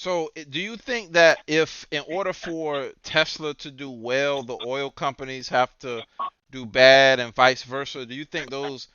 So, do you think that if, in order for Tesla to do well, the oil companies have to do bad, and vice versa? Do you think those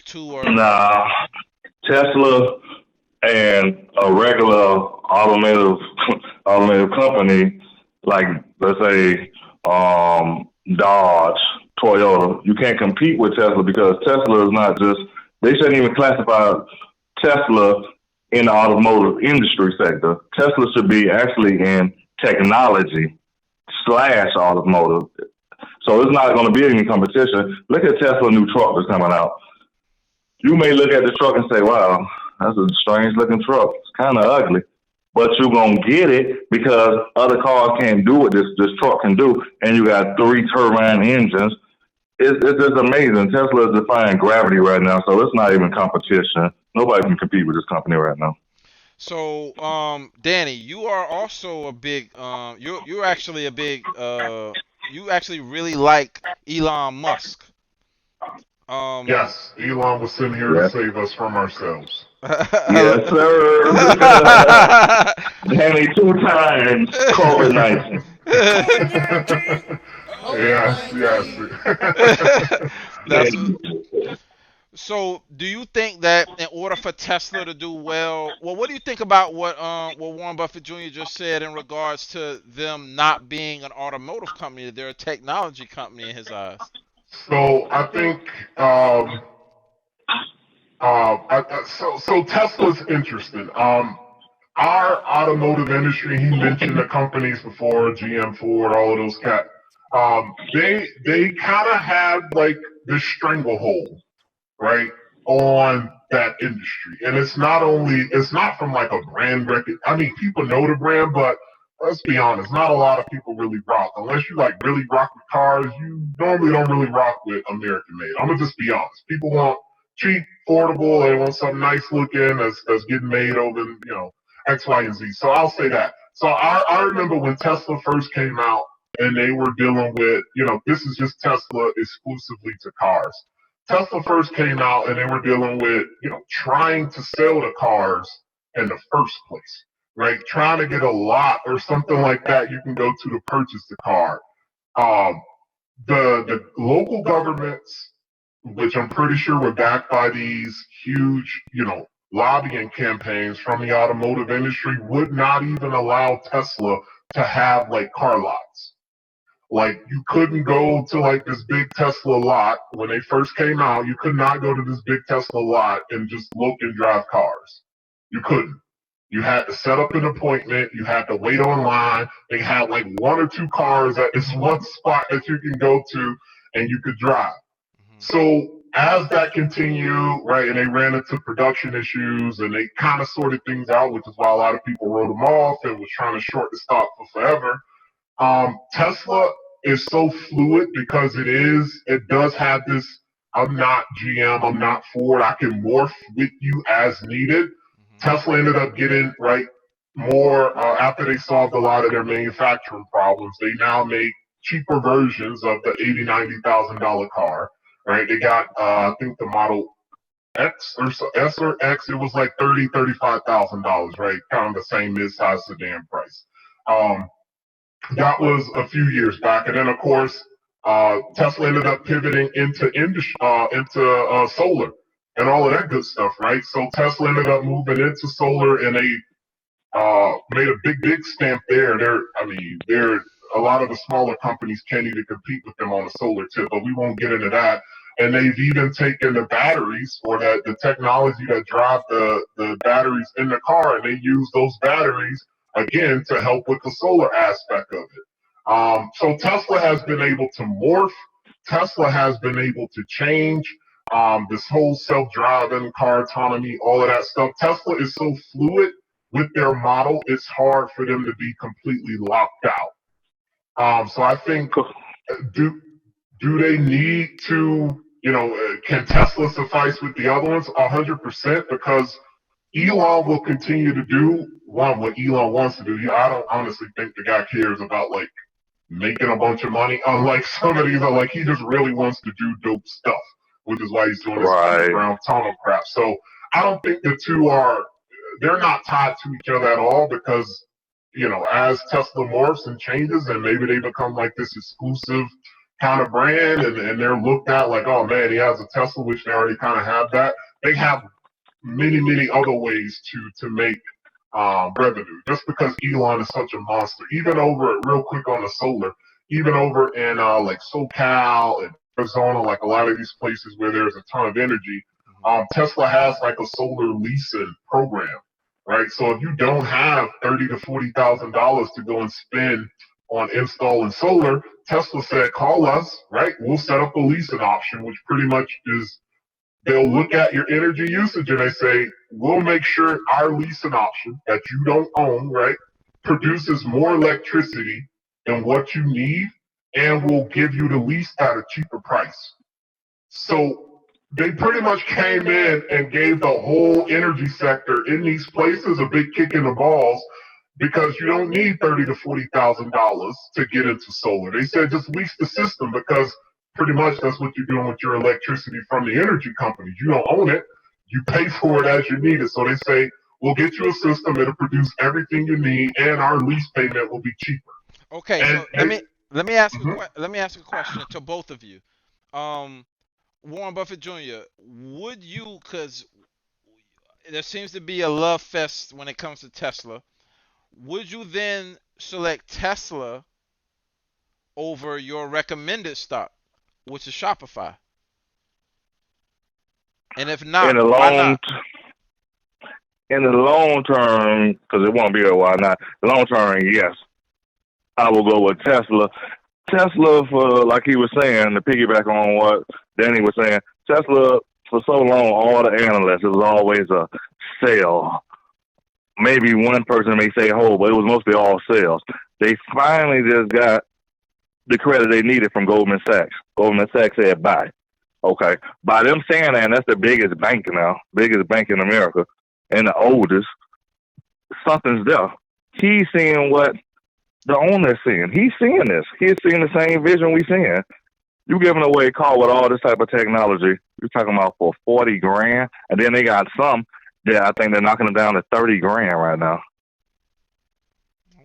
two are? Nah, Tesla and a regular automotive automotive company like let's say Dodge, Toyota, you can't compete with Tesla because Tesla is not just they shouldn't even classify Tesla in the automotive industry sector. Tesla should be actually in technology slash automotive. So it's not going to be any competition. Look at Tesla new truck that's coming out. You may look at the truck and say, "Wow, that's a strange looking truck. It's kind of ugly." But you're gonna get it because other cars can't do what this truck can do, and you got three turbine engines. It's just amazing. Tesla is defying gravity right now, so it's not even competition. Nobody can compete with this company right now. So, Danny, you are also a big, you're actually a big, you actually really like Elon Musk. Um, Yes, Elon was sent here to Yes, save us from ourselves. yes, sir. Danny two times COVID-19. Yes, yes. That's so. Do you think that in order for Tesla to do well, what do you think about what Warren Buffett Jr. just said in regards to them not being an automotive company? They're a technology company in his eyes. So I think so Tesla's interesting. Our automotive industry, he mentioned the companies before, GM, Ford, all of those cat. They kind of have like this stranglehold, right, on that industry. And it's not from like a brand record. I mean, people know the brand, but let's be honest, not a lot of people really rock. Unless you like really rock with cars, you normally don't really rock with American made. I'm gonna just be honest. People want cheap, affordable, they want something nice looking that's getting made over, X, Y, and Z. So I'll say that. So I remember when Tesla first came out and they were dealing with, this is just Tesla exclusively to cars. Tesla first came out and they were dealing with, trying to sell the cars in the first place, right? Trying to get a lot or something like that you can go to purchase the car. Um, the local governments, which I'm pretty sure were backed by these huge, lobbying campaigns from the automotive industry, would not even allow Tesla to have like car lots. Like you couldn't go to like this big Tesla lot when they first came out. You could not go to this big Tesla lot and just look and drive cars. You couldn't. You had to set up an appointment. You had to wait online. They had like one or two cars at this one spot that you can go to and you could drive. Hmm. So as that continued, right, and they ran into production issues and they kind of sorted things out, which is why a lot of people wrote them off and was trying to short the stock for forever. Tesla is so fluid because it does have this. I'm not GM, I'm not Ford. I can morph with you as needed. Hmm. Tesla ended up getting right more after they solved a lot of their manufacturing problems. They now make cheaper versions of the 80, $90,000 car. Right? They got I think the model X or S or X. It was like $35,000. Right? Kind of the same mid-size sedan price. Um, that was a few years back, and then of course Tesla ended up pivoting into solar and all of that good stuff, right? So Tesla ended up moving into solar, and they made a big stamp there. They're a lot of the smaller companies can't even compete with them on the solar tip, but we won't get into that. And they've even taken the batteries or the technology that drive the batteries in the car, and they use those batteries again to help with the solar aspect of it. So Tesla has been able to morph. Tesla has been able to change. This whole self-driving car autonomy, all of that stuff. Tesla is so fluid with their model, it's hard for them to be completely locked out. So I think do do they need to, can Tesla suffice with the other ones? 100%, because Elon will continue to do what Elon wants to do. I don't honestly think the guy cares about like making a bunch of money. Unlike some of these, are like he just really wants to do dope stuff, which is why he's doing this Right. underground tunnel crap. So I don't think the two are. they're not tied to each other at all because, as Tesla morphs and changes and maybe they become like this exclusive kind of brand and they're looked at like, oh man, he has a Tesla, which they already kind of have that. They have many, many other ways to make revenue just because Elon is such a monster. Even over, real quick on the solar, even over in like SoCal and Arizona, like a lot of these places where there's a ton of energy, Tesla has like a solar leasing program, right? So if you don't have $30,000 to $40,000 to go and spend on installing solar, Tesla said, call us, right? We'll set up a leasing option, which pretty much is they'll look at your energy usage and they say, we'll make sure our leasing option that you don't own, right, produces more electricity than what you need, and we'll give you the lease at a cheaper price. So they pretty much came in and gave the whole energy sector in these places a big kick in the balls because you don't need $30,000 to $40,000 to get into solar. They said just lease the system because pretty much that's what you're doing with your electricity from the energy companies. You don't own it. You pay for it as you need it. So they say, we'll get you a system that'll produce everything you need and our lease payment will be cheaper. Okay, And so let me ask Mhm. let me ask a question to both of you. Um, Warren Buffett Jr., would you, because there seems to be a love fest when it comes to Tesla, would you then select Tesla over your recommended stock, which is Shopify? And if In not, the why long not? in the long term, because it won't be a while now. The long term, yes, I will go with Tesla. Tesla, for like he was saying, to piggyback on what Danny was saying, Tesla for so long, all the analysts, it was always a sell. Maybe one person may say hold, but it was mostly all sales. They finally just got the credit they needed from Goldman Sachs. Goldman Sachs said buy. Okay. By them saying that, and that's the biggest bank now, biggest bank in America, and the oldest, something's there. He's seeing what the owner's seeing. He's seeing this. He's seeing the same vision we seeing. You giving away a car with all this type of technology. You're talking about for 40 grand, and then they got some that I think they're knocking it down to 30 grand right now.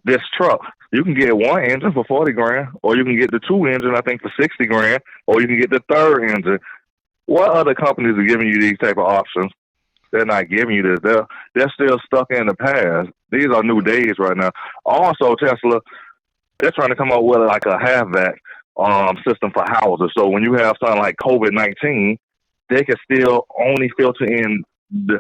This truck, you can get one engine for 40 grand, or you can get the two engine, I think, for 60 grand, or you can get the third engine. What other companies are giving you these type of options? They're not giving you this. They're still stuck in the past. These are new days right now. Also, Tesla, they're trying to come up with like a halfback system for houses. So when you have something like COVID-19, they can still only filter in the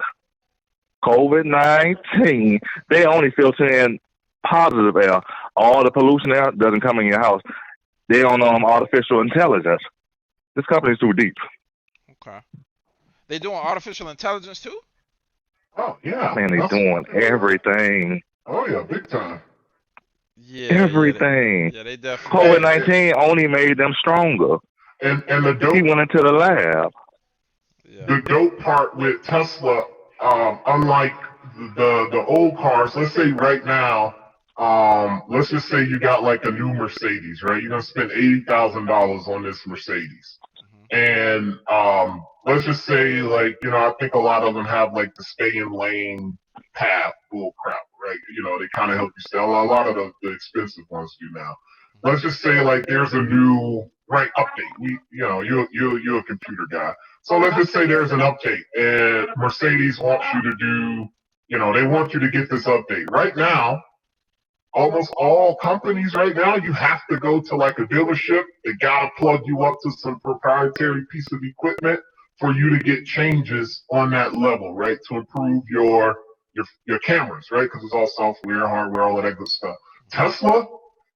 COVID-19. They only filter in positive air. All the pollution air doesn't come in your house. They on artificial intelligence. This company's too deep. Okay. They doing artificial intelligence too? Oh yeah, Man, they doing everything. Oh yeah, big time. Everything. Yeah, they definitely Hey, are. COVID-19 only made them stronger. and the He dope went into the lab. Yeah. the dope part with Tesla, unlike the old cars, let's say right now, let's just say you got like a new Mercedes, right? You're gonna spend $80,000 on this Mercedes, Hmm. and let's just say like I think a lot of them have like the stay in lane path bull crap, right? They kind of help you sell. A lot of the expensive ones do now. Let's just say like there's a new right update. You're a computer guy. So let's just say there's an update and Mercedes wants you to do, they want you to get this update. Right now, almost all companies right now, you have to go to like a dealership. They gotta plug you up to some proprietary piece of equipment for you to get changes on that level, right? To improve your cameras, right? Because it's all software, hardware, all of that good stuff. Tesla,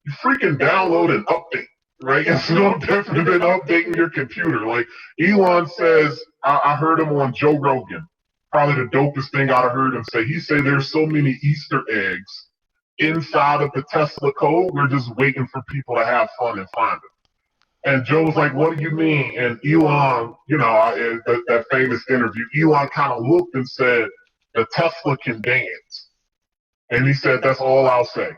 you freaking download an update, right? It's no different than updating your computer. Like Elon says, I heard him on Joe Rogan. Probably the dopest thing I heard him say. He said there's so many Easter eggs inside of the Tesla code. We're just waiting for people to have fun and find it. And Joe was like, "What do you mean?" And Elon, that famous interview, Elon kind of looked and said, "The Tesla can dance," and he said, "That's all I'll say."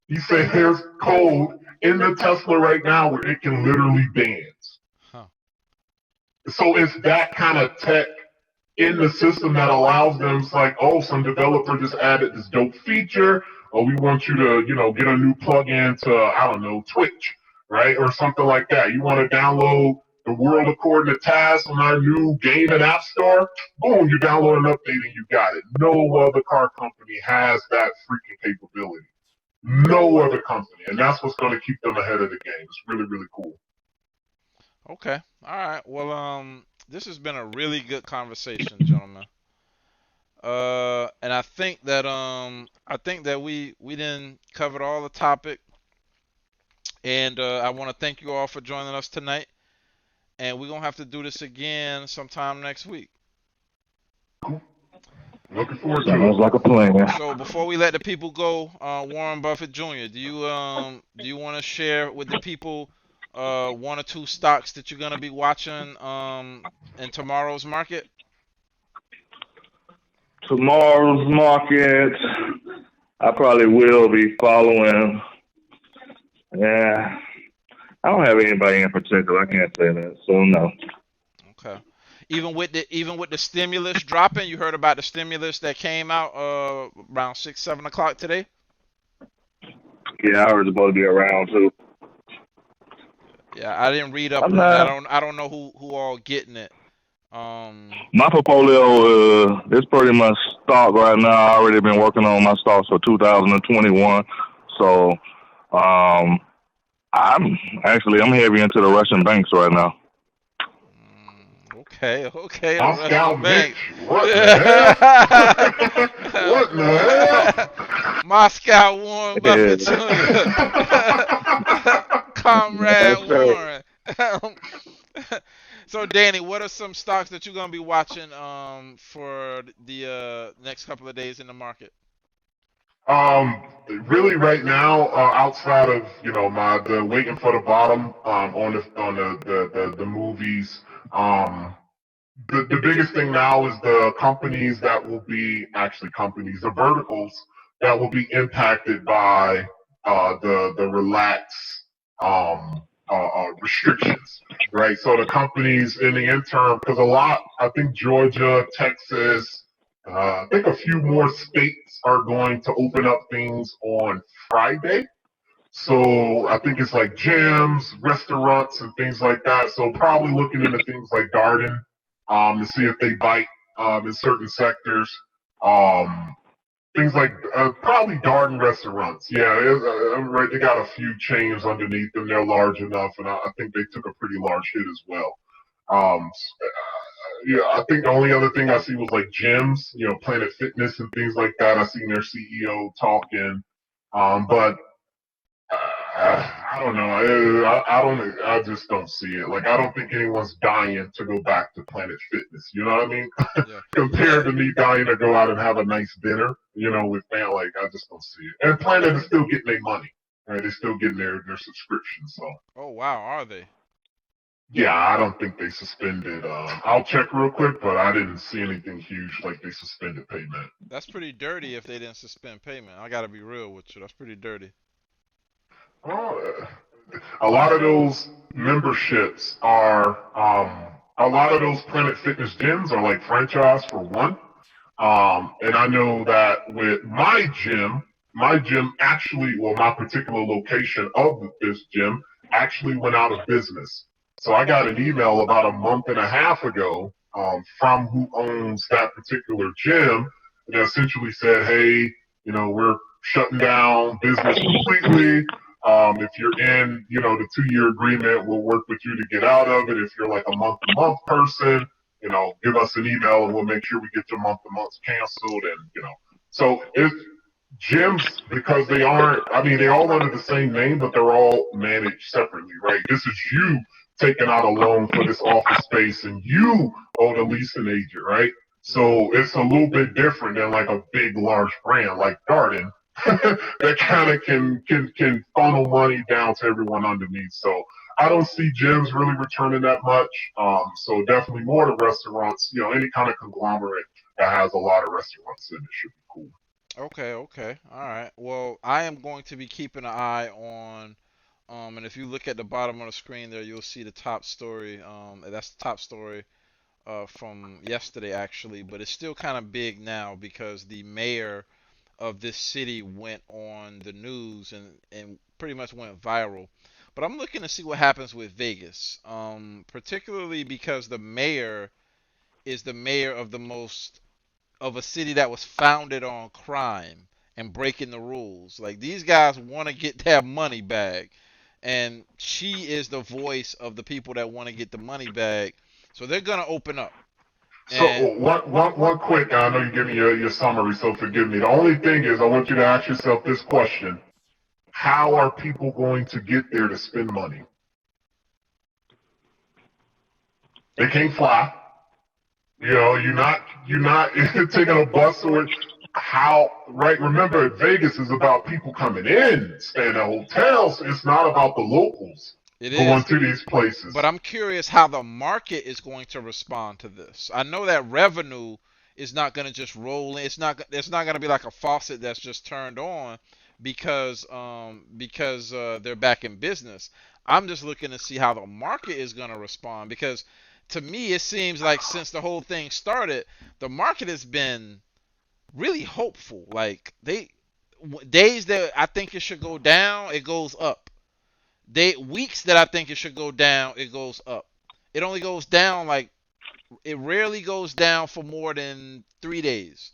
He said, "There's code in the Tesla right now where it can literally dance." Huh. So it's that kind of tech in the system that allows them. It's like, oh, some developer just added this dope feature. Oh, we want you to, get a new plugin to, I don't know, Twitch, right? Or something like that. You want to download the World According to Task on our new game and app store? Boom, you download an update and you got it. No other car company has that freaking capability. No other company. And that's what's going to keep them ahead of the game. It's really, really cool. Okay. All right. Well, this has been a really good conversation, gentlemen. And I think that we didn't cover all the topic, and I want to thank you all for joining us tonight. And we're gonna have to do this again sometime next week. Looking forward to Sounds it. like a plan. So before we let the people go, Warren Buffett Jr., do you want to share with the people one or two stocks that you're gonna be watching in tomorrow's market? Tomorrow's market, I probably will be following. Yeah, I don't have anybody in particular. I can't say that. So no. Okay. Even with the stimulus dropping, you heard about the stimulus that came out around 6, 7 o'clock today. Yeah, I heard it's supposed to be around too. Yeah, I didn't read up I'm on that. not. I don't know who all getting it. Um, My portfolio is pretty much stock right now. I already been working on my stocks for 2021. So I'm heavy into the Russian banks right now. okay, the Moscow Russian bank. Mitch. What the hell? What in the Moscow Warren Yeah, Buffett Jr. yes, Comrade sir. Warren. So Danny, what are some stocks that you're gonna be watching for the next couple of days in the market? Um, Really, right now, outside of my the waiting for the bottom on the movies, um, the biggest thing now is the companies that will be actually companies, the verticals that will be impacted by the relaxed restrictions, right? So the companies in the interim, because a lot, I think Georgia, Texas, I think a few more states are going to open up things on Friday. So I think it's like gyms, restaurants, and things like that. So probably looking into things like Darden to see if they bite in certain sectors. Um, Things like probably Darden restaurants. Yeah, right. They got a few chains underneath them. They're large enough, and I think they took a pretty large hit as well. Um, yeah, I think the only other thing I see was like gyms, Planet Fitness and things like that. I seen their CEO talking, but I don't know. I don't. I just don't see it. Like I don't think anyone's dying to go back to Planet Fitness. You know what I mean? Yeah, Compared yeah, to me dying to go out and have a nice dinner, with family. Like I just don't see it. And Planet is still getting their money. Right? They're still getting their subscription. So Oh wow, are they? yeah, I don't think they suspended. I'll check real quick, but I didn't see anything huge like they suspended payment. That's pretty dirty if they didn't suspend payment. I gotta be real with you. That's pretty dirty. Oh, a lot of those memberships are a lot of those Planet Fitness gyms are like franchise for one. And I know that with my gym actually, well, my particular location of this gym actually went out of business. So I got an email about a month and a half ago from who owns that particular gym that essentially said, hey, we're shutting down business completely. If you're in, the 2 year agreement, we'll work with you to get out of it. If you're like a month to month person, give us an email and we'll make sure we get your month to months canceled. And, so if gyms, because they aren't, I mean, they all under the same name, but they're all managed separately, right? This is you taking out a loan for this office space and you owe the leasing agent, right? Yeah. So it's a little bit different than like a big, large brand like Darden that kind of can funnel money down to everyone underneath. So I don't see gyms really returning that much. So definitely more to restaurants. Any kind of conglomerate that has a lot of restaurants in it should be cool. Okay, okay. All right. Well, I am going to be keeping an eye on and if you look at the bottom of the screen there, you'll see the top story. That's the top story from yesterday actually, but it's still kind of big now because the mayor of this city went on the news and pretty much went viral. But I'm looking to see what happens with Vegas, particularly because the mayor is the mayor of the most of a city that was founded on crime and breaking the rules. Like these guys want to get their money back, and she is the voice of the people that want to get the money back. So they're gonna open up. So And one quick. I know you give me your summary, so forgive me. The only thing is, I want you to ask yourself this question: how are people going to get there to spend money? They can't fly. You're not taking a bus or how right. Remember, Vegas is about people coming in, staying at hotels. It's not about the locals it going is, to these but places. I'm curious how the market is going to respond to this. I know that revenue is not going to just roll in. It's not going to be like a faucet that's just turned on because they're back in business. I'm just looking to see how the market is going to respond because to me it seems like since the whole thing started, the market has been really hopeful. Like days that I think it should go down, it goes up. Weeks that I think it should go down, it goes up. It only goes down like it rarely goes down for more than 3 days.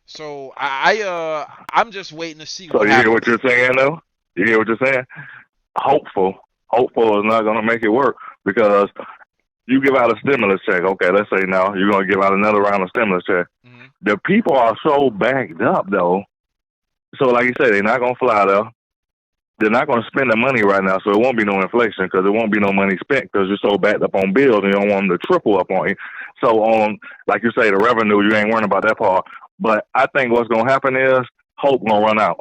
So I'm just waiting to see So what you hear what happens. you're saying, though? You hear what you're saying? Hopeful. Hopeful is not going to make it work because you give out a stimulus check. Okay, let's say now you're going to give out another round of stimulus check. Hmm. The people are so backed up, though. So, like you said, they're not going to fly there. They're not going to spend the money right now, so it won't be no inflation because there won't be no money spent because you're so backed up on bills and you don't want them to triple up on you. So, on like you say, the revenue, you ain't worrying about that part. But I think what's going to happen is hope going to run out.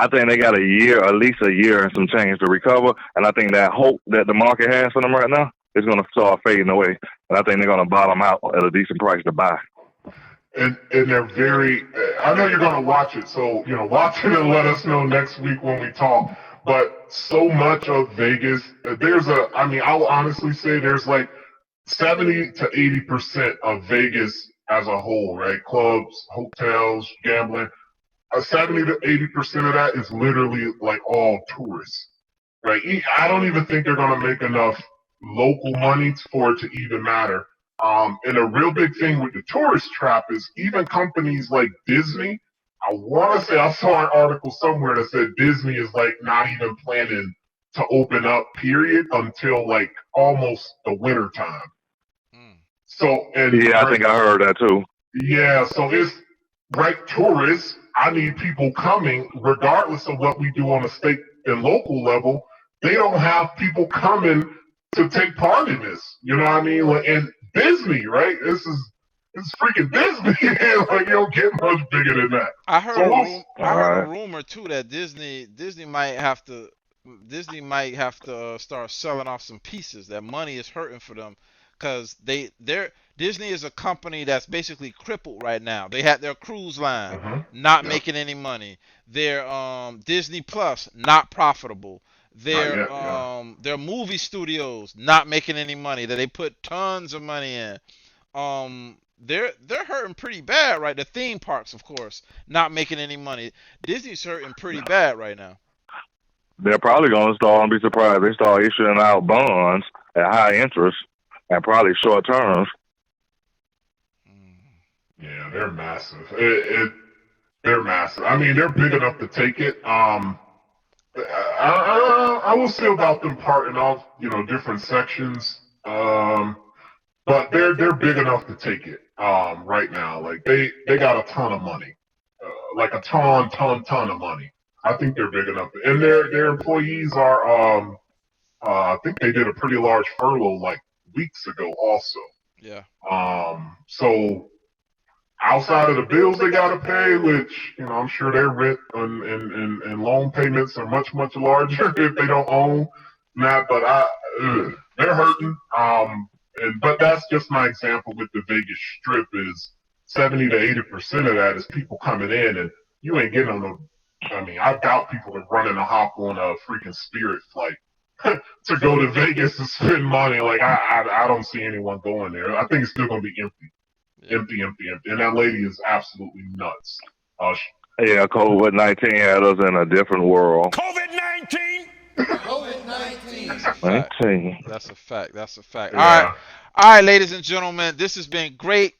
I think they got a year, at least a year and some change to recover. And I think that hope that the market has for them right now is going to start fading away. And I think they're going to bottom out at a decent price to buy. And they're very. I know you're gonna watch it, so watch it and let us know next week when we talk. But so much of Vegas, there's a. I mean, I'll honestly say there's like 70 to 80% of Vegas as a whole, right? Clubs, hotels, gambling. 70 to 80% of that is literally like all tourists, right? I don't even think they're gonna make enough local money for it to even matter. And a real big thing with the tourist trap is even companies like Disney. I want to say I saw an article somewhere that said Disney is like not even planning to open up, period, until like almost the winter time. Mm. So, and Yeah, I right, think I heard that too. yeah, so it's right tourists. I need people coming, regardless of what we do on a state and local level. They don't have people coming to take part in this. You know what I mean? And Disney, right? This is freaking Disney. Like you don't get much bigger than that. I heard So a we'll. room. I All heard a right. rumor too that Disney might have to start selling off some pieces. That money is hurting for them because they're Disney is a company that's basically crippled right now. They had their cruise line not Yep. making any money. Their Disney Plus not profitable. Not Their yet. Yeah. their movie studios not making any money that they put tons of money in. They're hurting pretty bad, right? The theme parks, of course, not making any money. Disney's hurting pretty bad right now. They're probably going to start, and be surprised, they start issuing out bonds at high interest and probably short terms. Mm. Yeah, they're massive. They're massive. I mean, they're big enough to take it. I will see about them parting off, different sections. But they're big enough to take it. Right now, like they got a ton of money, like a ton of money. I think they're big enough, and their employees are. I think they did a pretty large furlough like weeks ago, also. Yeah. So outside of the bills they got to pay, which I'm sure their rent and loan payments are much larger if they don't own that. But they're hurting. But that's just my example with the Vegas Strip is 70 to 80% of that is people coming in, and you ain't getting on the. I mean, I doubt people are running a hop on a freaking Spirit flight. to go to Vegas and spend money. Like I don't see anyone going there. I think it's still gonna be empty, empty. And that lady is absolutely nuts. Yeah, COVID-19 had us in a different world. COVID-19. That's a fact. That's a fact. Yeah. All right, ladies and gentlemen, this has been great.